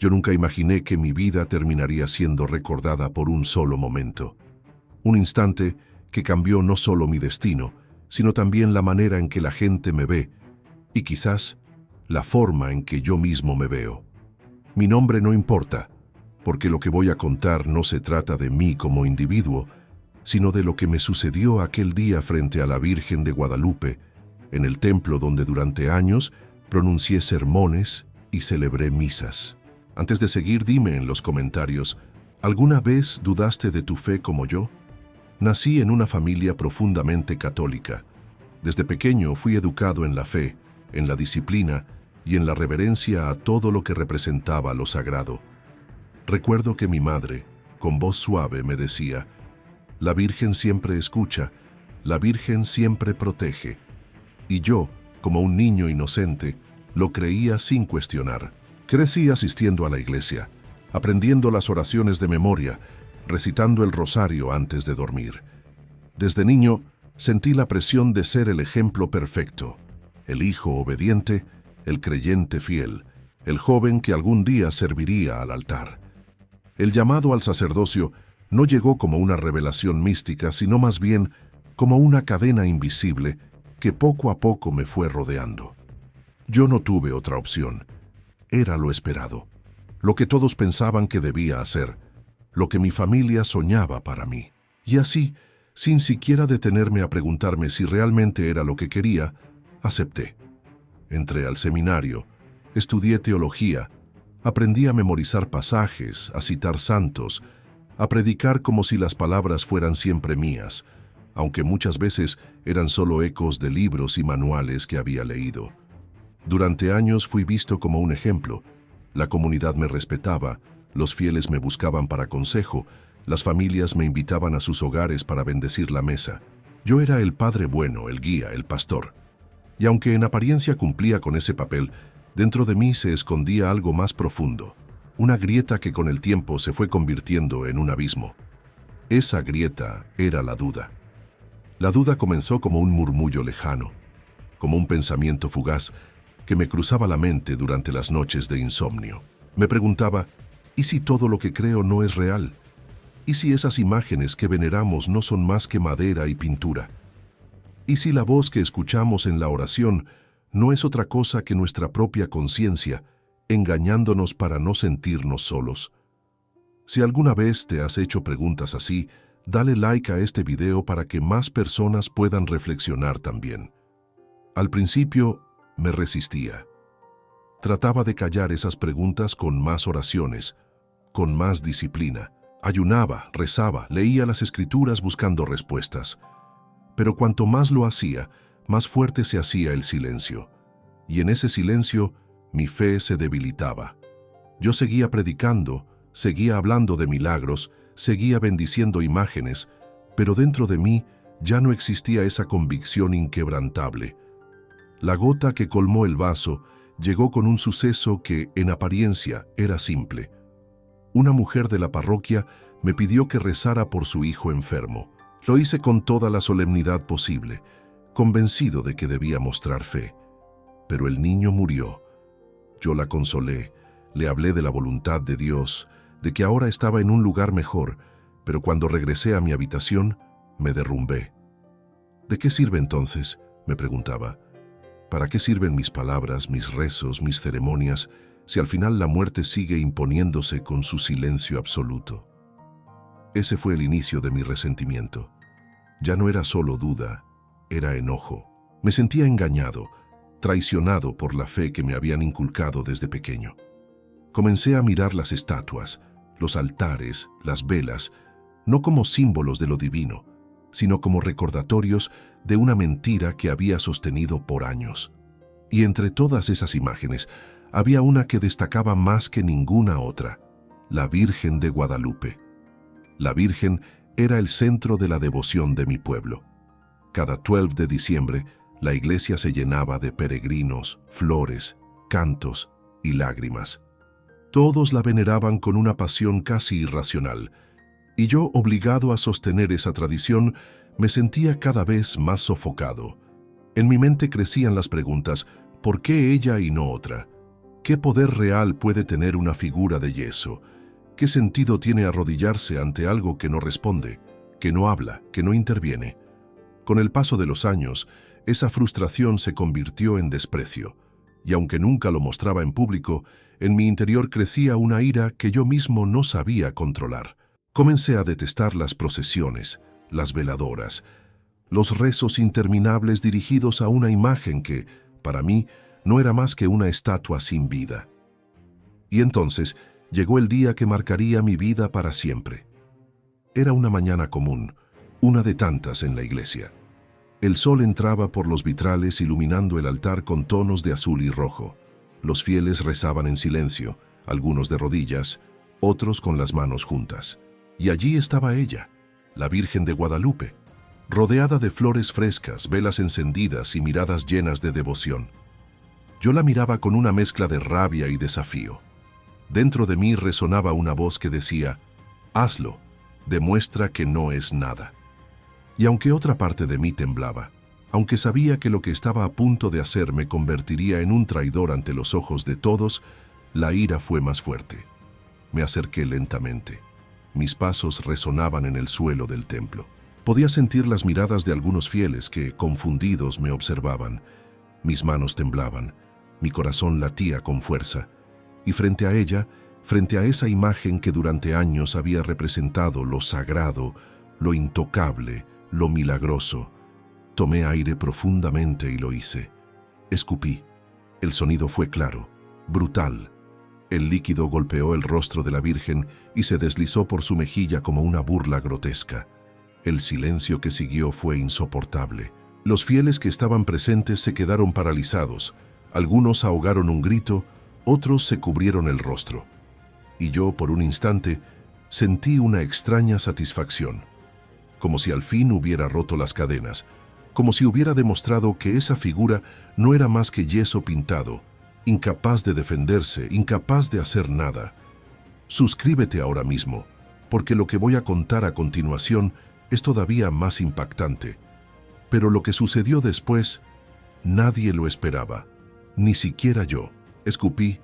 Yo nunca imaginé que mi vida terminaría siendo recordada por un solo momento. Un instante que cambió no solo mi destino, sino también la manera en que la gente me ve y quizás la forma en que yo mismo me veo. Mi nombre no importa, porque lo que voy a contar no se trata de mí como individuo, sino de lo que me sucedió aquel día frente a la Virgen de Guadalupe, en el templo donde durante años pronuncié sermones y celebré misas. Antes de seguir, dime en los comentarios, ¿alguna vez dudaste de tu fe como yo? Nací en una familia profundamente católica. Desde pequeño fui educado en la fe, en la disciplina y en la reverencia a todo lo que representaba lo sagrado. Recuerdo que mi madre, con voz suave, me decía, «La Virgen siempre escucha, la Virgen siempre protege». Y yo, como un niño inocente, lo creía sin cuestionar. Crecí asistiendo a la iglesia, aprendiendo las oraciones de memoria, recitando el rosario antes de dormir. Desde niño, sentí la presión de ser el ejemplo perfecto, el hijo obediente, el creyente fiel, el joven que algún día serviría al altar. El llamado al sacerdocio no llegó como una revelación mística, sino más bien como una cadena invisible que poco a poco me fue rodeando. Yo no tuve otra opción. Era lo esperado, lo que todos pensaban que debía hacer, lo que mi familia soñaba para mí. Y así, sin siquiera detenerme a preguntarme si realmente era lo que quería, acepté. Entré al seminario, estudié teología, aprendí a memorizar pasajes, a citar santos, a predicar como si las palabras fueran siempre mías, aunque muchas veces eran solo ecos de libros y manuales que había leído. Durante años fui visto como un ejemplo. La comunidad me respetaba, los fieles me buscaban para consejo, las familias me invitaban a sus hogares para bendecir la mesa. Yo era el padre bueno, el guía, el pastor. Y aunque en apariencia cumplía con ese papel, dentro de mí se escondía algo más profundo, una grieta que con el tiempo se fue convirtiendo en un abismo. Esa grieta era la duda. La duda comenzó como un murmullo lejano, como un pensamiento fugaz que me cruzaba la mente durante las noches de insomnio. Me preguntaba, ¿y si todo lo que creo no es real? ¿Y si esas imágenes que veneramos no son más que madera y pintura? ¿Y si la voz que escuchamos en la oración no es otra cosa que nuestra propia conciencia, engañándonos para no sentirnos solos? Si alguna vez te has hecho preguntas así, dale like a este video para que más personas puedan reflexionar también. Al principio, me resistía. Trataba de callar esas preguntas con más oraciones, con más disciplina. Ayunaba, rezaba, leía las escrituras buscando respuestas. Pero cuanto más lo hacía, más fuerte se hacía el silencio. Y en ese silencio, mi fe se debilitaba. Yo seguía predicando, seguía hablando de milagros, seguía bendiciendo imágenes, pero dentro de mí ya no existía esa convicción inquebrantable. La gota que colmó el vaso llegó con un suceso que, en apariencia, era simple. Una mujer de la parroquia me pidió que rezara por su hijo enfermo. Lo hice con toda la solemnidad posible, convencido de que debía mostrar fe. Pero el niño murió. Yo la consolé, le hablé de la voluntad de Dios, de que ahora estaba en un lugar mejor, pero cuando regresé a mi habitación, me derrumbé. ¿De qué sirve entonces?, me preguntaba. ¿Para qué sirven mis palabras, mis rezos, mis ceremonias, si al final la muerte sigue imponiéndose con su silencio absoluto? Ese fue el inicio de mi resentimiento. Ya no era solo duda, era enojo. Me sentía engañado, traicionado por la fe que me habían inculcado desde pequeño. Comencé a mirar las estatuas, los altares, las velas, no como símbolos de lo divino, sino como recordatorios de una mentira que había sostenido por años. Y entre todas esas imágenes, había una que destacaba más que ninguna otra, la Virgen de Guadalupe. La Virgen era el centro de la devoción de mi pueblo. Cada 12 de diciembre, la iglesia se llenaba de peregrinos, flores, cantos y lágrimas. Todos la veneraban con una pasión casi irracional, y yo, obligado a sostener esa tradición, me sentía cada vez más sofocado. En mi mente crecían las preguntas, ¿por qué ella y no otra? ¿Qué poder real puede tener una figura de yeso? ¿Qué sentido tiene arrodillarse ante algo que no responde, que no habla, que no interviene? Con el paso de los años, esa frustración se convirtió en desprecio, y aunque nunca lo mostraba en público, en mi interior crecía una ira que yo mismo no sabía controlar. Comencé a detestar las procesiones, las veladoras, los rezos interminables dirigidos a una imagen que, para mí, no era más que una estatua sin vida. Y entonces llegó el día que marcaría mi vida para siempre. Era una mañana común, una de tantas en la iglesia. El sol entraba por los vitrales iluminando el altar con tonos de azul y rojo. Los fieles rezaban en silencio, algunos de rodillas, otros con las manos juntas. Y allí estaba ella, la Virgen de Guadalupe, rodeada de flores frescas, velas encendidas y miradas llenas de devoción. Yo la miraba con una mezcla de rabia y desafío. Dentro de mí resonaba una voz que decía, «Hazlo, demuestra que no es nada». Y aunque otra parte de mí temblaba, aunque sabía que lo que estaba a punto de hacer me convertiría en un traidor ante los ojos de todos, la ira fue más fuerte. Me acerqué lentamente. Mis pasos resonaban en el suelo del templo. Podía sentir las miradas de algunos fieles que, confundidos, me observaban. Mis manos temblaban, mi corazón latía con fuerza, y frente a ella, frente a esa imagen que durante años había representado lo sagrado, lo intocable, lo milagroso, tomé aire profundamente y lo hice. Escupí. El sonido fue claro, brutal. El líquido golpeó el rostro de la Virgen y se deslizó por su mejilla como una burla grotesca. El silencio que siguió fue insoportable. Los fieles que estaban presentes se quedaron paralizados. Algunos ahogaron un grito, otros se cubrieron el rostro. Y yo, por un instante, sentí una extraña satisfacción. Como si al fin hubiera roto las cadenas, como si hubiera demostrado que esa figura no era más que yeso pintado, incapaz de defenderse, incapaz de hacer nada. Suscríbete ahora mismo, porque lo que voy a contar a continuación es todavía más impactante. Pero lo que sucedió después, nadie lo esperaba, ni siquiera yo. Escupí,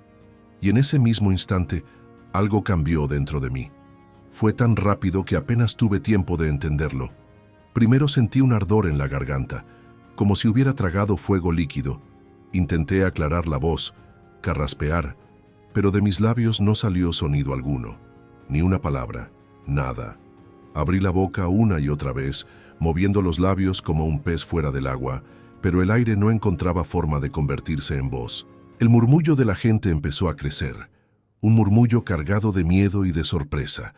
y en ese mismo instante, algo cambió dentro de mí. Fue tan rápido que apenas tuve tiempo de entenderlo. Primero sentí un ardor en la garganta, como si hubiera tragado fuego líquido. Intenté aclarar la voz, carraspear, pero de mis labios no salió sonido alguno, ni una palabra, nada. Abrí la boca una y otra vez, moviendo los labios como un pez fuera del agua, pero el aire no encontraba forma de convertirse en voz. El murmullo de la gente empezó a crecer, un murmullo cargado de miedo y de sorpresa.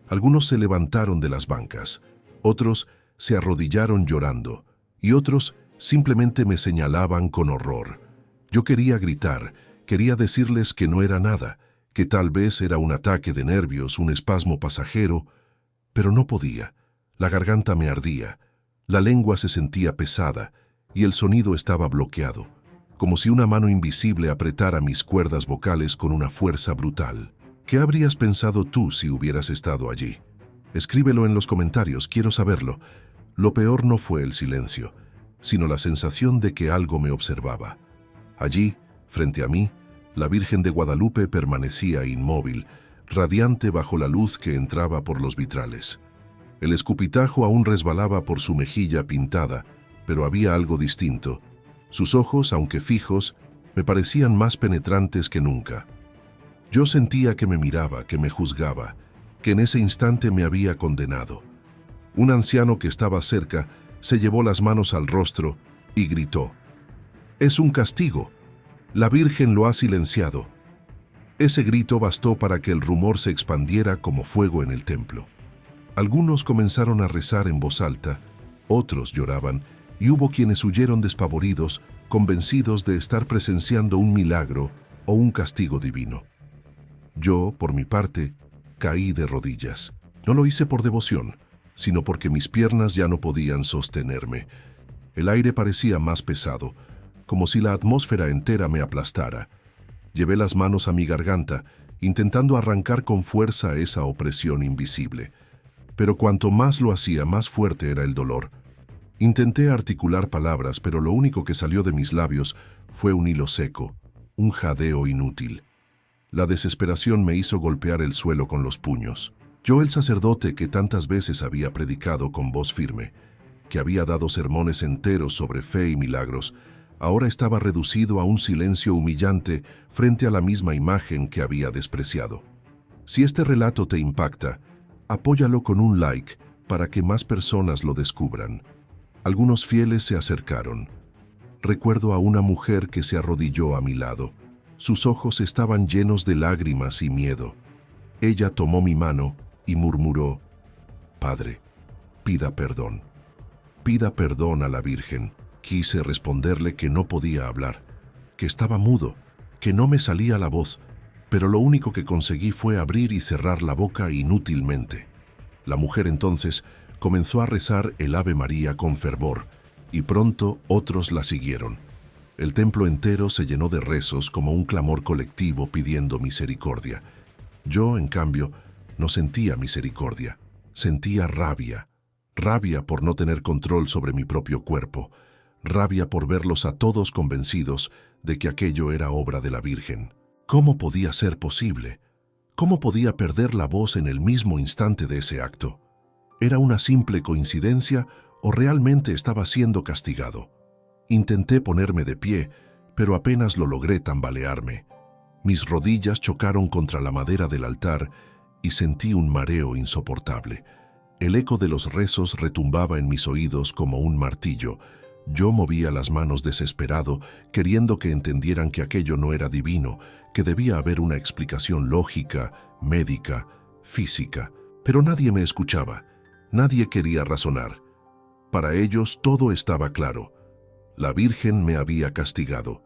Algunos se levantaron de las bancas, otros se arrodillaron llorando, y otros simplemente me señalaban con horror. Yo quería gritar, quería decirles que no era nada, que tal vez era un ataque de nervios, un espasmo pasajero, pero no podía. La garganta me ardía, la lengua se sentía pesada, y el sonido estaba bloqueado, como si una mano invisible apretara mis cuerdas vocales con una fuerza brutal. ¿Qué habrías pensado tú si hubieras estado allí? Escríbelo en los comentarios, quiero saberlo. Lo peor no fue el silencio, sino la sensación de que algo me observaba. Allí, frente a mí, la Virgen de Guadalupe permanecía inmóvil, radiante bajo la luz que entraba por los vitrales. El escupitajo aún resbalaba por su mejilla pintada, pero había algo distinto. Sus ojos, aunque fijos, me parecían más penetrantes que nunca. Yo sentía que me miraba, que me juzgaba, que en ese instante me había condenado. Un anciano que estaba cerca se llevó las manos al rostro y gritó: «Es un castigo. La Virgen lo ha silenciado». Ese grito bastó para que el rumor se expandiera como fuego en el templo. Algunos comenzaron a rezar en voz alta, otros lloraban, y hubo quienes huyeron despavoridos, convencidos de estar presenciando un milagro o un castigo divino. Yo, por mi parte, caí de rodillas. No lo hice por devoción, sino porque mis piernas ya no podían sostenerme. El aire parecía más pesado, como si la atmósfera entera me aplastara. Llevé las manos a mi garganta, intentando arrancar con fuerza esa opresión invisible. Pero cuanto más lo hacía, más fuerte era el dolor. Intenté articular palabras, pero lo único que salió de mis labios fue un hilo seco, un jadeo inútil. La desesperación me hizo golpear el suelo con los puños. Yo, el sacerdote que tantas veces había predicado con voz firme, que había dado sermones enteros sobre fe y milagros, ahora estaba reducido a un silencio humillante frente a la misma imagen que había despreciado. Si este relato te impacta, apóyalo con un like para que más personas lo descubran. Algunos fieles se acercaron. Recuerdo a una mujer que se arrodilló a mi lado. Sus ojos estaban llenos de lágrimas y miedo. Ella tomó mi mano y murmuró: «Padre, pida perdón. Pida perdón a la Virgen». Quise responderle que no podía hablar, que estaba mudo, que no me salía la voz, pero lo único que conseguí fue abrir y cerrar la boca inútilmente. La mujer entonces comenzó a rezar el Ave María con fervor, y pronto otros la siguieron. El templo entero se llenó de rezos como un clamor colectivo pidiendo misericordia. Yo, en cambio, no sentía misericordia, sentía rabia. Rabia por no tener control sobre mi propio cuerpo, rabia por verlos a todos convencidos de que aquello era obra de la Virgen. ¿Cómo podía ser posible? ¿Cómo podía perder la voz en el mismo instante de ese acto? ¿Era una simple coincidencia o realmente estaba siendo castigado? Intenté ponerme de pie, pero apenas lo logré tambalearme. Mis rodillas chocaron contra la madera del altar y sentí un mareo insoportable. El eco de los rezos retumbaba en mis oídos como un martillo. Yo movía las manos desesperado, queriendo que entendieran que aquello no era divino, que debía haber una explicación lógica, médica, física. Pero nadie me escuchaba, nadie quería razonar. Para ellos todo estaba claro. La Virgen me había castigado.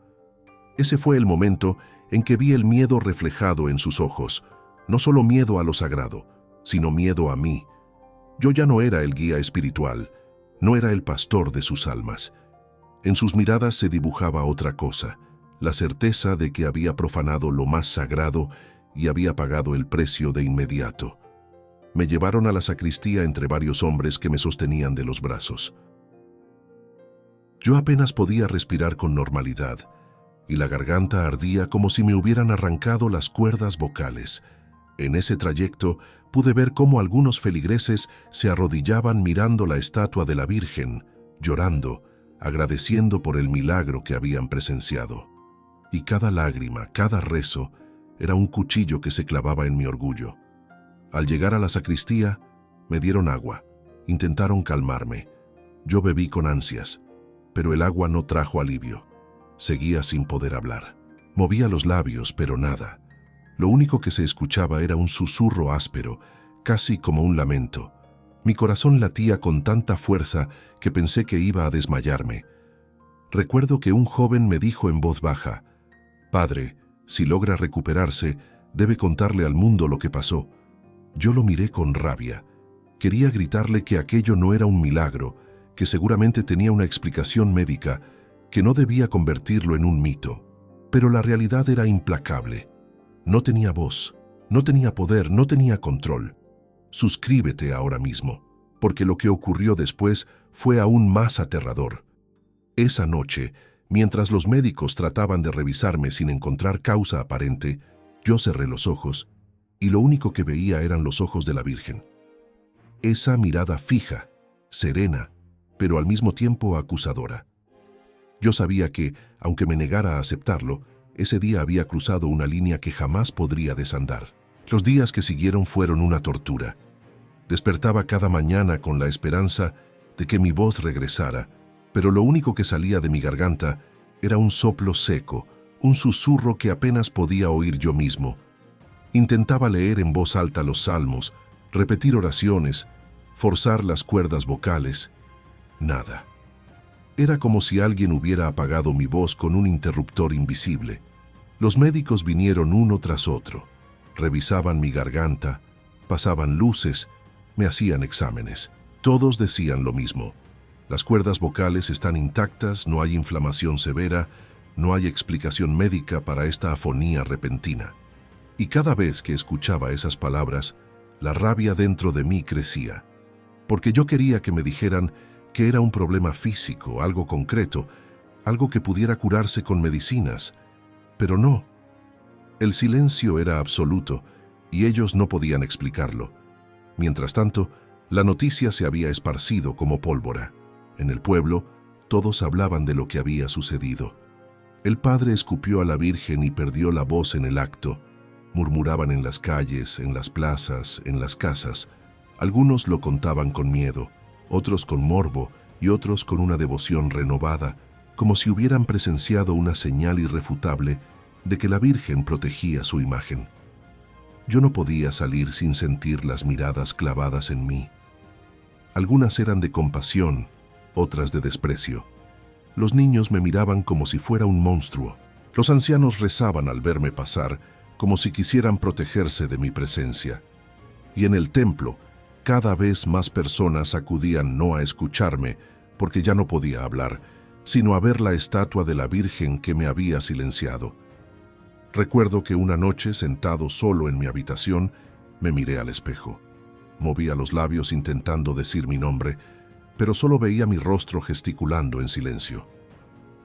Ese fue el momento en que vi el miedo reflejado en sus ojos. No solo miedo a lo sagrado, sino miedo a mí. Yo ya no era el guía espiritual, no era el pastor de sus almas. En sus miradas se dibujaba otra cosa, la certeza de que había profanado lo más sagrado y había pagado el precio de inmediato. Me llevaron a la sacristía entre varios hombres que me sostenían de los brazos. Yo apenas podía respirar con normalidad, y la garganta ardía como si me hubieran arrancado las cuerdas vocales. En ese trayecto pude ver cómo algunos feligreses se arrodillaban mirando la estatua de la Virgen, llorando, agradeciendo por el milagro que habían presenciado. Y cada lágrima, cada rezo, era un cuchillo que se clavaba en mi orgullo. Al llegar a la sacristía, me dieron agua, intentaron calmarme. Yo bebí con ansias, pero el agua no trajo alivio. Seguía sin poder hablar. Movía los labios, pero nada. Lo único que se escuchaba era un susurro áspero, casi como un lamento. Mi corazón latía con tanta fuerza que pensé que iba a desmayarme. Recuerdo que un joven me dijo en voz baja: «Padre, si logra recuperarse, debe contarle al mundo lo que pasó». Yo lo miré con rabia. Quería gritarle que aquello no era un milagro, que seguramente tenía una explicación médica, que no debía convertirlo en un mito. Pero la realidad era implacable. No tenía voz, no tenía poder, no tenía control. Suscríbete ahora mismo, porque lo que ocurrió después fue aún más aterrador. Esa noche, mientras los médicos trataban de revisarme sin encontrar causa aparente, yo cerré los ojos y lo único que veía eran los ojos de la Virgen. Esa mirada fija, serena, pero al mismo tiempo acusadora. Yo sabía que, aunque me negara a aceptarlo, ese día había cruzado una línea que jamás podría desandar. Los días que siguieron fueron una tortura. Despertaba cada mañana con la esperanza de que mi voz regresara, pero lo único que salía de mi garganta era un soplo seco, un susurro que apenas podía oír yo mismo. Intentaba leer en voz alta los salmos, repetir oraciones, forzar las cuerdas vocales. Nada. Era como si alguien hubiera apagado mi voz con un interruptor invisible. Los médicos vinieron uno tras otro. Revisaban mi garganta, pasaban luces, me hacían exámenes. Todos decían lo mismo. Las cuerdas vocales están intactas, no hay inflamación severa, no hay explicación médica para esta afonía repentina. Y cada vez que escuchaba esas palabras, la rabia dentro de mí crecía. Porque yo quería que me dijeran que era un problema físico, algo concreto, algo que pudiera curarse con medicinas. Pero no. El silencio era absoluto y ellos no podían explicarlo. Mientras tanto, la noticia se había esparcido como pólvora. En el pueblo, todos hablaban de lo que había sucedido. El padre escupió a la Virgen y perdió la voz en el acto. Murmuraban en las calles, en las plazas, en las casas. Algunos lo contaban con miedo, otros con morbo y otros con una devoción renovada, como si hubieran presenciado una señal irrefutable de que la Virgen protegía su imagen. Yo no podía salir sin sentir las miradas clavadas en mí. Algunas eran de compasión, otras de desprecio. Los niños me miraban como si fuera un monstruo. Los ancianos rezaban al verme pasar, como si quisieran protegerse de mi presencia. Y en el templo, cada vez más personas acudían no a escucharme, porque ya no podía hablar, sino a ver la estatua de la Virgen que me había silenciado. Recuerdo que una noche, sentado solo en mi habitación, me miré al espejo. Movía los labios intentando decir mi nombre, pero solo veía mi rostro gesticulando en silencio.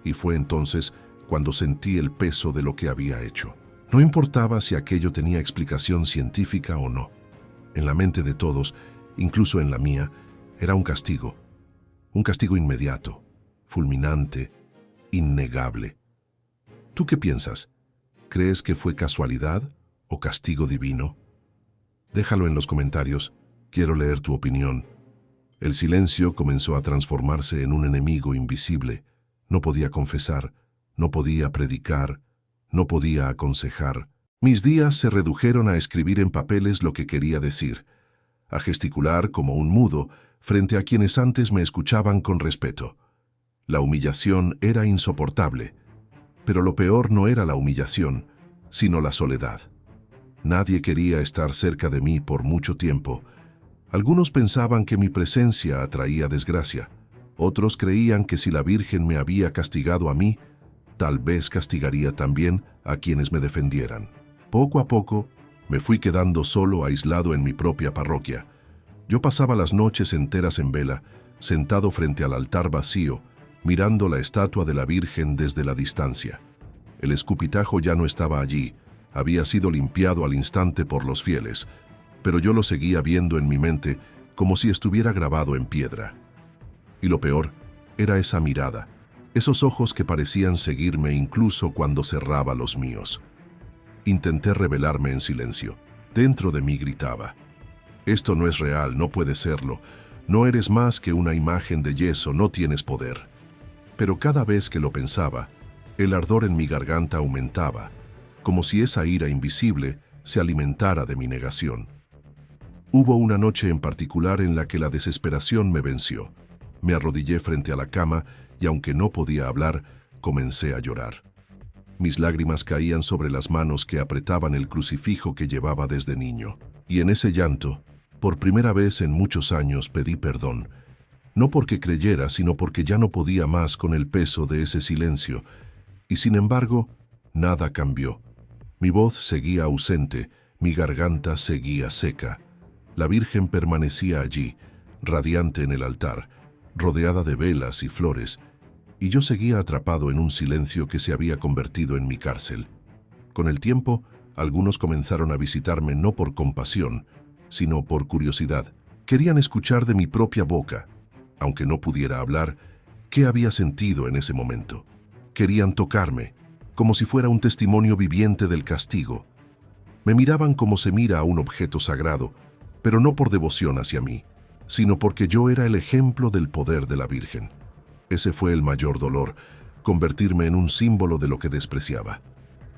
Y fue entonces cuando sentí el peso de lo que había hecho. No importaba si aquello tenía explicación científica o no. En la mente de todos, incluso en la mía, era un castigo inmediato, fulminante, innegable. ¿Tú qué piensas? ¿Crees que fue casualidad o castigo divino? Déjalo en los comentarios, quiero leer tu opinión. El silencio comenzó a transformarse en un enemigo invisible. No podía confesar, no podía predicar, no podía aconsejar. Mis días se redujeron a escribir en papeles lo que quería decir, a gesticular como un mudo frente a quienes antes me escuchaban con respeto. La humillación era insoportable, pero lo peor no era la humillación, sino la soledad. Nadie quería estar cerca de mí por mucho tiempo. Algunos pensaban que mi presencia atraía desgracia. Otros creían que si la Virgen me había castigado a mí, tal vez castigaría también a quienes me defendieran. Poco a poco, me fui quedando solo, aislado en mi propia parroquia. Yo pasaba las noches enteras en vela, sentado frente al altar vacío, mirando la estatua de la Virgen desde la distancia. El escupitajo ya no estaba allí, había sido limpiado al instante por los fieles, pero yo lo seguía viendo en mi mente como si estuviera grabado en piedra. Y lo peor era esa mirada, esos ojos que parecían seguirme incluso cuando cerraba los míos. Intenté rebelarme en silencio. Dentro de mí gritaba: «Esto no es real, no puede serlo. No eres más que una imagen de yeso, no tienes poder». Pero cada vez que lo pensaba, el ardor en mi garganta aumentaba, como si esa ira invisible se alimentara de mi negación. Hubo una noche en particular en la que la desesperación me venció. Me arrodillé frente a la cama y, aunque no podía hablar, comencé a llorar. Mis lágrimas caían sobre las manos que apretaban el crucifijo que llevaba desde niño. Y en ese llanto, por primera vez en muchos años, pedí perdón. No porque creyera, sino porque ya no podía más con el peso de ese silencio. Y sin embargo, nada cambió. Mi voz seguía ausente, mi garganta seguía seca. La Virgen permanecía allí, radiante en el altar, rodeada de velas y flores, y yo seguía atrapado en un silencio que se había convertido en mi cárcel. Con el tiempo, algunos comenzaron a visitarme no por compasión, sino por curiosidad. Querían escuchar de mi propia boca, aunque no pudiera hablar, qué había sentido en ese momento. Querían tocarme, como si fuera un testimonio viviente del castigo. Me miraban como se mira a un objeto sagrado, pero no por devoción hacia mí, sino porque yo era el ejemplo del poder de la Virgen. Ese fue el mayor dolor, convertirme en un símbolo de lo que despreciaba.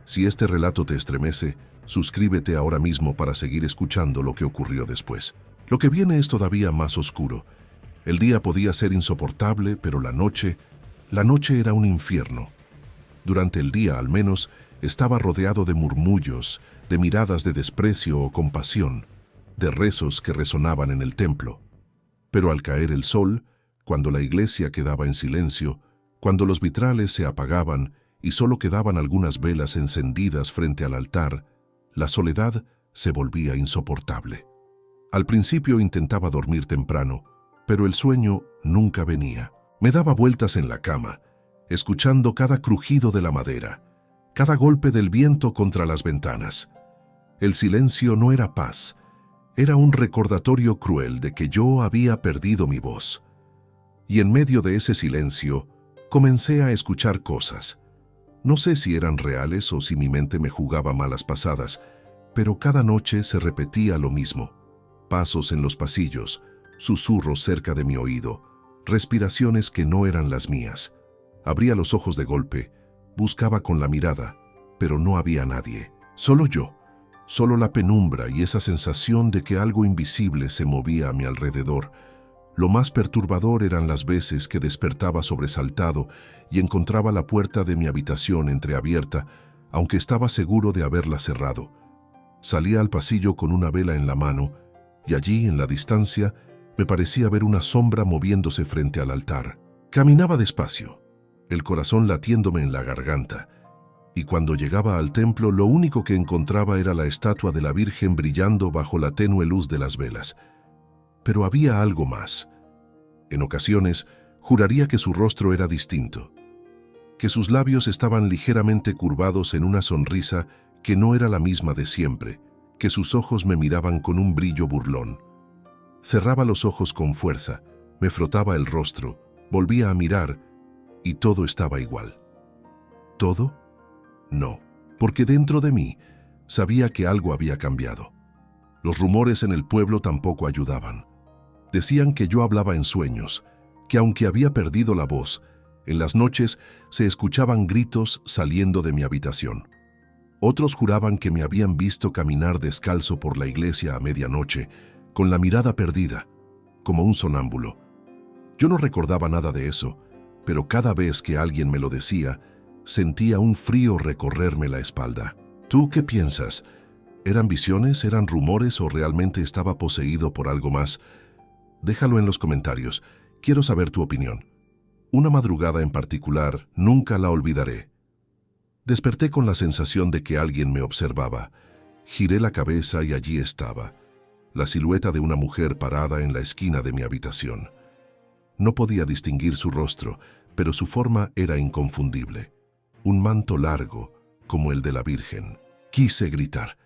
Si este relato te estremece, suscríbete ahora mismo para seguir escuchando lo que ocurrió después. Lo que viene es todavía más oscuro. El día podía ser insoportable, pero la noche era un infierno. Durante el día, al menos, estaba rodeado de murmullos, de miradas de desprecio o compasión, de rezos que resonaban en el templo. Pero al caer el sol, cuando la iglesia quedaba en silencio, cuando los vitrales se apagaban y solo quedaban algunas velas encendidas frente al altar, la soledad se volvía insoportable. Al principio intentaba dormir temprano, pero el sueño nunca venía. Me daba vueltas en la cama, escuchando cada crujido de la madera, cada golpe del viento contra las ventanas. El silencio no era paz, era un recordatorio cruel de que yo había perdido mi voz. Y en medio de ese silencio, comencé a escuchar cosas. No sé si eran reales o si mi mente me jugaba malas pasadas, pero cada noche se repetía lo mismo. Pasos en los pasillos, susurros cerca de mi oído, respiraciones que no eran las mías. Abría los ojos de golpe, buscaba con la mirada, pero no había nadie. Solo yo, solo la penumbra y esa sensación de que algo invisible se movía a mi alrededor. Lo más perturbador eran las veces que despertaba sobresaltado y encontraba la puerta de mi habitación entreabierta, aunque estaba seguro de haberla cerrado. Salía al pasillo con una vela en la mano y allí, en la distancia, me parecía ver una sombra moviéndose frente al altar. Caminaba despacio, el corazón latiéndome en la garganta, y cuando llegaba al templo lo único que encontraba era la estatua de la Virgen brillando bajo la tenue luz de las velas. Pero había algo más. En ocasiones, juraría que su rostro era distinto, que sus labios estaban ligeramente curvados en una sonrisa que no era la misma de siempre, que sus ojos me miraban con un brillo burlón. Cerraba los ojos con fuerza, me frotaba el rostro, volvía a mirar y todo estaba igual. ¿Todo? No, porque dentro de mí sabía que algo había cambiado. Los rumores en el pueblo tampoco ayudaban. Decían que yo hablaba en sueños, que aunque había perdido la voz, en las noches se escuchaban gritos saliendo de mi habitación. Otros juraban que me habían visto caminar descalzo por la iglesia a medianoche, con la mirada perdida, como un sonámbulo. Yo no recordaba nada de eso, pero cada vez que alguien me lo decía, sentía un frío recorrerme la espalda. ¿Tú qué piensas? ¿Eran visiones, eran rumores o realmente estaba poseído por algo más? Déjalo en los comentarios, quiero saber tu opinión. Una madrugada en particular, nunca la olvidaré. Desperté con la sensación de que alguien me observaba. Giré la cabeza y allí estaba, la silueta de una mujer parada en la esquina de mi habitación. No podía distinguir su rostro, pero su forma era inconfundible. Un manto largo, como el de la Virgen. Quise gritar,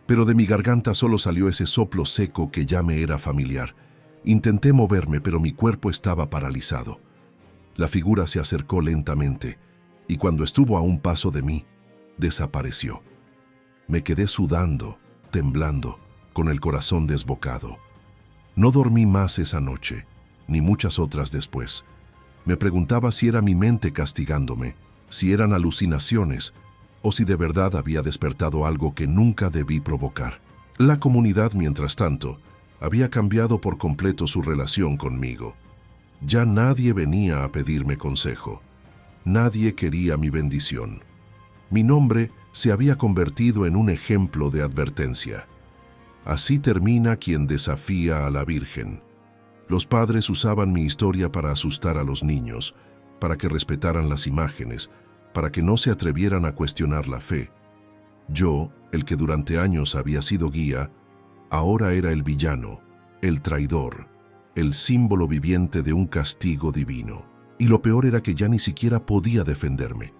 pero de mi garganta solo salió ese soplo seco que ya me era familiar. Intenté moverme, pero mi cuerpo estaba paralizado. La figura se acercó lentamente, y cuando estuvo a un paso de mí, desapareció. Me quedé sudando, temblando, con el corazón desbocado. No dormí más esa noche, ni muchas otras después. Me preguntaba si era mi mente castigándome, si eran alucinaciones, o si de verdad había despertado algo que nunca debí provocar. La comunidad, mientras tanto, había cambiado por completo su relación conmigo. Ya nadie venía a pedirme consejo. Nadie quería mi bendición. Mi nombre se había convertido en un ejemplo de advertencia. Así termina quien desafía a la Virgen. Los padres usaban mi historia para asustar a los niños, para que respetaran las imágenes, para que no se atrevieran a cuestionar la fe. Yo, el que durante años había sido guía, ahora era el villano, el traidor, el símbolo viviente de un castigo divino. Y lo peor era que ya ni siquiera podía defenderme.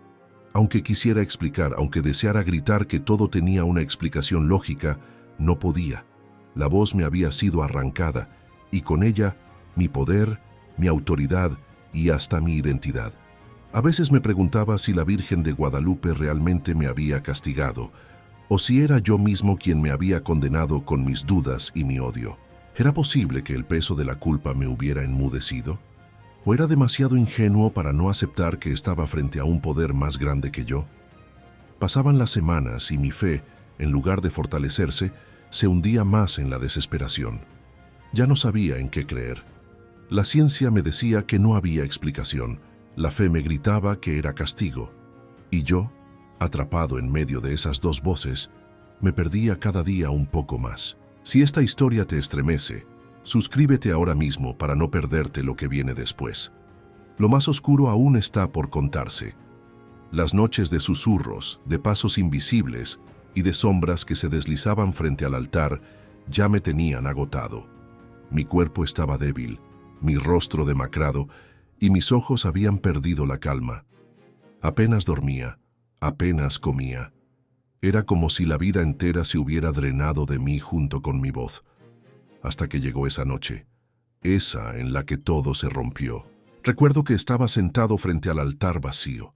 Aunque quisiera explicar, aunque deseara gritar que todo tenía una explicación lógica, no podía. La voz me había sido arrancada, y con ella mi poder, mi autoridad y hasta mi identidad. A veces me preguntaba si la Virgen de Guadalupe realmente me había castigado, o si era yo mismo quien me había condenado con mis dudas y mi odio. ¿Era posible que el peso de la culpa me hubiera enmudecido? ¿O era demasiado ingenuo para no aceptar que estaba frente a un poder más grande que yo? Pasaban las semanas y mi fe, en lugar de fortalecerse, se hundía más en la desesperación. Ya no sabía en qué creer. La ciencia me decía que no había explicación, la fe me gritaba que era castigo, y yo, atrapado en medio de esas dos voces, me perdía cada día un poco más. Si esta historia te estremece, suscríbete ahora mismo para no perderte lo que viene después. Lo más oscuro aún está por contarse. Las noches de susurros, de pasos invisibles y de sombras que se deslizaban frente al altar ya me tenían agotado. Mi cuerpo estaba débil, mi rostro demacrado y mis ojos habían perdido la calma. Apenas dormía, Apenas comía. Era como si la vida entera se hubiera drenado de mí junto con mi voz. Hasta que llegó esa noche, esa en la que todo se rompió. Recuerdo que estaba sentado frente al altar vacío.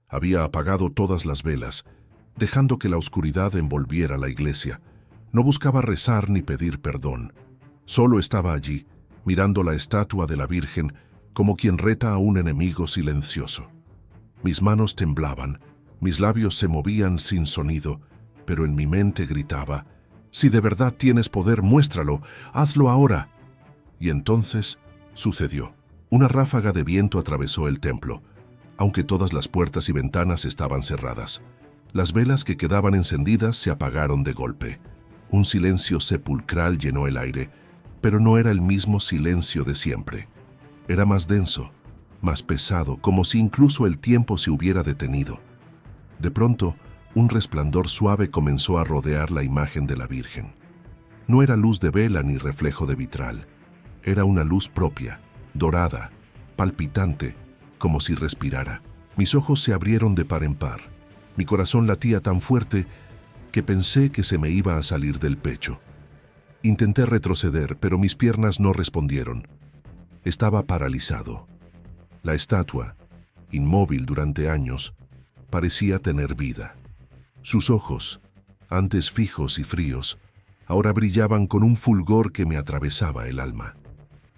Había apagado todas las velas, dejando que la oscuridad envolviera la iglesia. No buscaba rezar ni pedir perdón. Solo estaba allí, mirando la estatua de la Virgen como quien reta a un enemigo silencioso. Mis manos temblaban, mis labios se movían sin sonido, pero en mi mente gritaba: «Si de verdad tienes poder, muéstralo, hazlo ahora». Y entonces sucedió. Una ráfaga de viento atravesó el templo, aunque todas las puertas y ventanas estaban cerradas. Las velas que quedaban encendidas se apagaron de golpe. Un silencio sepulcral llenó el aire, pero no era el mismo silencio de siempre. Era más denso, más pesado, como si incluso el tiempo se hubiera detenido. De pronto, un resplandor suave comenzó a rodear la imagen de la Virgen. No era luz de vela ni reflejo de vitral. Era una luz propia, dorada, palpitante, como si respirara. Mis ojos se abrieron de par en par. Mi corazón latía tan fuerte que pensé que se me iba a salir del pecho. Intenté retroceder, pero mis piernas no respondieron. Estaba paralizado. La estatua, inmóvil durante años, parecía tener vida. Sus ojos, antes fijos y fríos, ahora brillaban con un fulgor que me atravesaba el alma.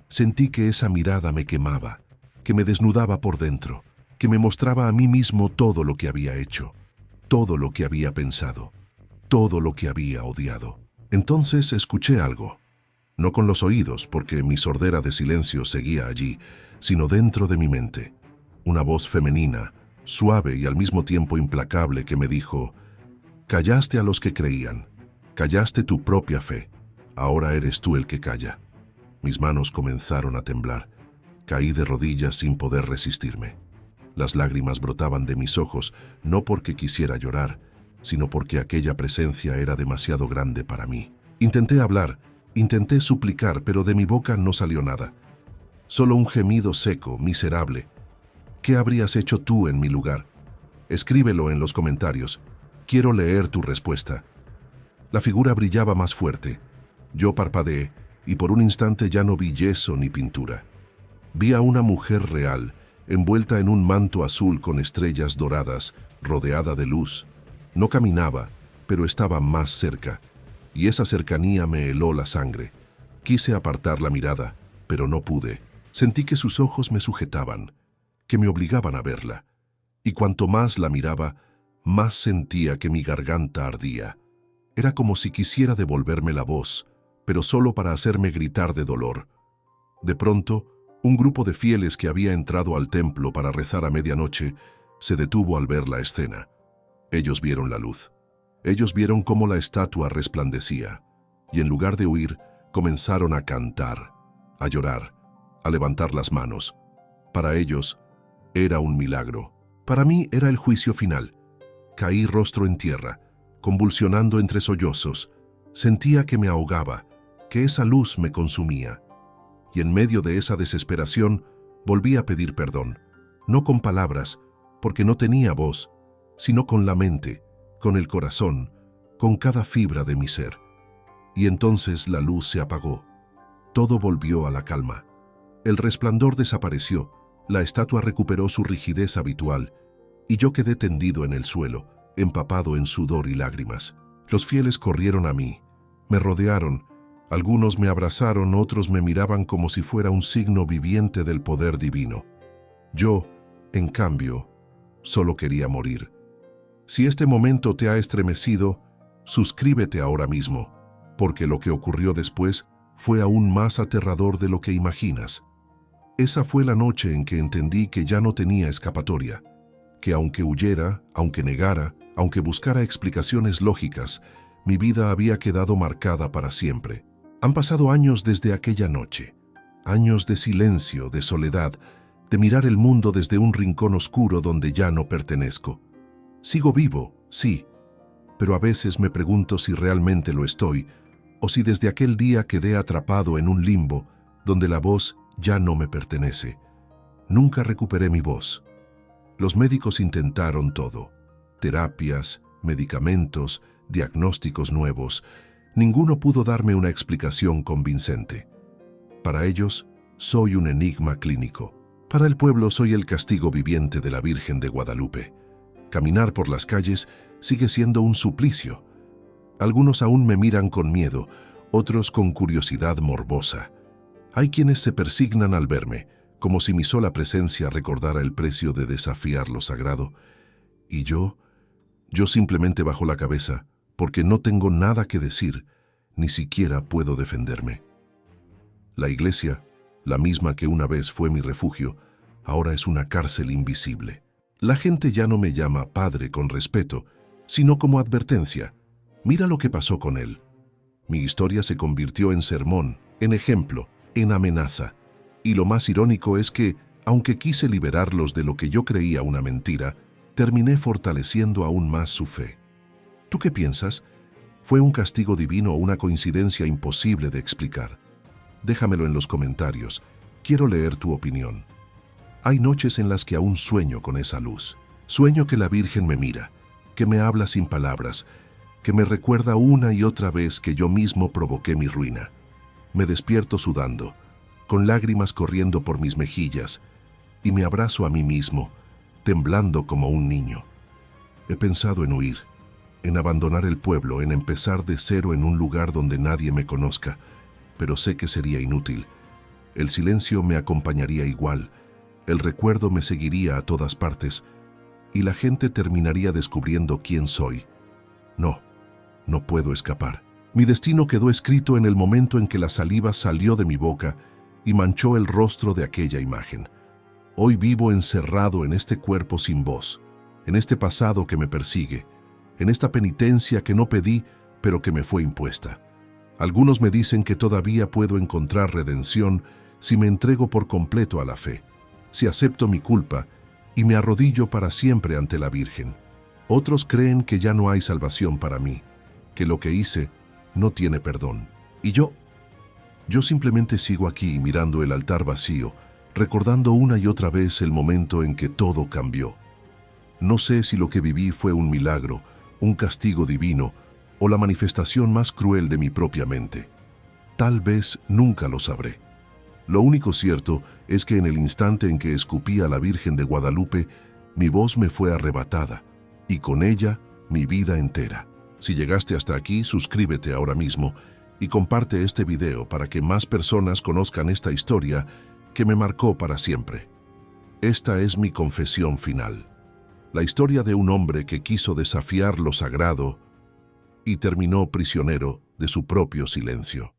Sentí que esa mirada me quemaba, que me desnudaba por dentro, que me mostraba a mí mismo todo lo que había hecho, todo lo que había pensado, todo lo que había odiado. Entonces escuché algo, no con los oídos, porque mi sordera de silencio seguía allí, sino dentro de mi mente. Una voz femenina, suave y al mismo tiempo implacable, que me dijo: «Callaste a los que creían, callaste tu propia fe, ahora eres tú el que calla». Mis manos comenzaron a temblar. Caí de rodillas sin poder resistirme. Las lágrimas brotaban de mis ojos, no porque quisiera llorar, sino porque aquella presencia era demasiado grande para mí. Intenté hablar, intenté suplicar, pero de mi boca no salió nada. Solo un gemido seco, miserable. ¿Qué habrías hecho tú en mi lugar? Escríbelo en los comentarios. Quiero leer tu respuesta. La figura brillaba más fuerte. Yo parpadeé, y por un instante ya no vi yeso ni pintura. Vi a una mujer real, envuelta en un manto azul con estrellas doradas, rodeada de luz. No caminaba, pero estaba más cerca, y esa cercanía me heló la sangre. Quise apartar la mirada, pero no pude. Sentí que sus ojos me sujetaban, que me obligaban a verla, y cuanto más la miraba, más sentía que mi garganta ardía. Era como si quisiera devolverme la voz, pero solo para hacerme gritar de dolor. De pronto, un grupo de fieles que había entrado al templo para rezar a medianoche se detuvo al ver la escena. Ellos vieron la luz. Ellos vieron cómo la estatua resplandecía, y en lugar de huir, comenzaron a cantar, a llorar, a levantar las manos. Para ellos, era un milagro. Para mí era el juicio final. Caí rostro en tierra, convulsionando entre sollozos. Sentía que me ahogaba, que esa luz me consumía. Y en medio de esa desesperación, volví a pedir perdón, no con palabras, porque no tenía voz, sino con la mente, con el corazón, con cada fibra de mi ser. Y entonces la luz se apagó. Todo volvió a la calma. El resplandor desapareció, la estatua recuperó su rigidez habitual, y yo quedé tendido en el suelo, empapado en sudor y lágrimas. Los fieles corrieron a mí, me rodearon. Algunos me abrazaron, otros me miraban como si fuera un signo viviente del poder divino. Yo, en cambio, solo quería morir. Si este momento te ha estremecido, suscríbete ahora mismo, porque lo que ocurrió después fue aún más aterrador de lo que imaginas. Esa fue la noche en que entendí que ya no tenía escapatoria, que aunque huyera, aunque negara, aunque buscara explicaciones lógicas, mi vida había quedado marcada para siempre. Han pasado años desde aquella noche, años de silencio, de soledad, de mirar el mundo desde un rincón oscuro donde ya no pertenezco. Sigo vivo, sí, pero a veces me pregunto si realmente lo estoy, o si desde aquel día quedé atrapado en un limbo donde la voz ya no me pertenece. Nunca recuperé mi voz. Los médicos intentaron todo. terapias, medicamentos, diagnósticos nuevos. Ninguno pudo darme una explicación convincente. Para ellos, soy un enigma clínico. Para el pueblo soy el castigo viviente de la Virgen de Guadalupe. Caminar por las calles sigue siendo un suplicio. Algunos aún me miran con miedo, otros con curiosidad morbosa. Hay quienes se persignan al verme, como si mi sola presencia recordara el precio de desafiar lo sagrado. Y yo simplemente bajo la cabeza, porque no tengo nada que decir, ni siquiera puedo defenderme. La iglesia, la misma que una vez fue mi refugio, ahora es una cárcel invisible. La gente ya no me llama padre con respeto, sino como advertencia. Mira lo que pasó con él. Mi historia se convirtió en sermón, en ejemplo, en amenaza. Y lo más irónico es que, aunque quise liberarlos de lo que yo creía una mentira, terminé fortaleciendo aún más su fe. ¿Tú qué piensas? ¿Fue un castigo divino o una coincidencia imposible de explicar? Déjamelo en los comentarios. Quiero leer tu opinión. Hay noches en las que aún sueño con esa luz. Sueño que la Virgen me mira, que me habla sin palabras, que me recuerda una y otra vez que yo mismo provoqué mi ruina. Me despierto sudando, con lágrimas corriendo por mis mejillas, y me abrazo a mí mismo, temblando como un niño. He pensado en huir, en abandonar el pueblo, en empezar de cero en un lugar donde nadie me conozca, pero sé que sería inútil. El silencio me acompañaría igual, el recuerdo me seguiría a todas partes, y la gente terminaría descubriendo quién soy. No puedo escapar. Mi destino quedó escrito en el momento en que la saliva salió de mi boca y manchó el rostro de aquella imagen. Hoy vivo encerrado en este cuerpo sin voz, en este pasado que me persigue, en esta penitencia que no pedí, pero que me fue impuesta. Algunos me dicen que todavía puedo encontrar redención si me entrego por completo a la fe, si acepto mi culpa y me arrodillo para siempre ante la Virgen. Otros creen que ya no hay salvación para mí, que lo que hice no tiene perdón. Y yo simplemente sigo aquí mirando el altar vacío, recordando una y otra vez el momento en que todo cambió. No sé si lo que viví fue un milagro, un castigo divino o la manifestación más cruel de mi propia mente. Tal vez nunca lo sabré. Lo único cierto es que en el instante en que escupí a la Virgen de Guadalupe, mi voz me fue arrebatada, y con ella mi vida entera. Si llegaste hasta aquí, suscríbete ahora mismo y comparte este video para que más personas conozcan esta historia que me marcó para siempre. Esta es mi confesión final. La historia de un hombre que quiso desafiar lo sagrado y terminó prisionero de su propio silencio.